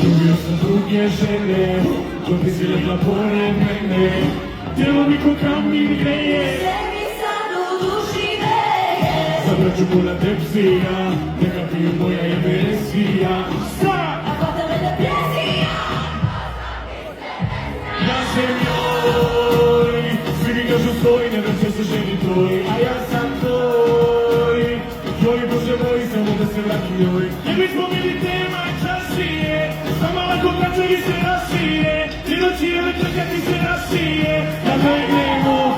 Ljubio sam druge žene, dok bi si legla pored mene. Tijelo mi ko kamen greje, Sebi sad u duši greje. zabraću pola tepsija, neka piju moja emisija. A hvata me depresija. Ja sam joj, svi mi kažu stoj, ne vraća se ženi tvoj, a ja sam tvoj. Joj, Bože moj, samo da se vrati joj. Jer mi smo bili tema časije, samo lako braćevi se rasije, ti noći elektrika ti se rasije, da legnemo.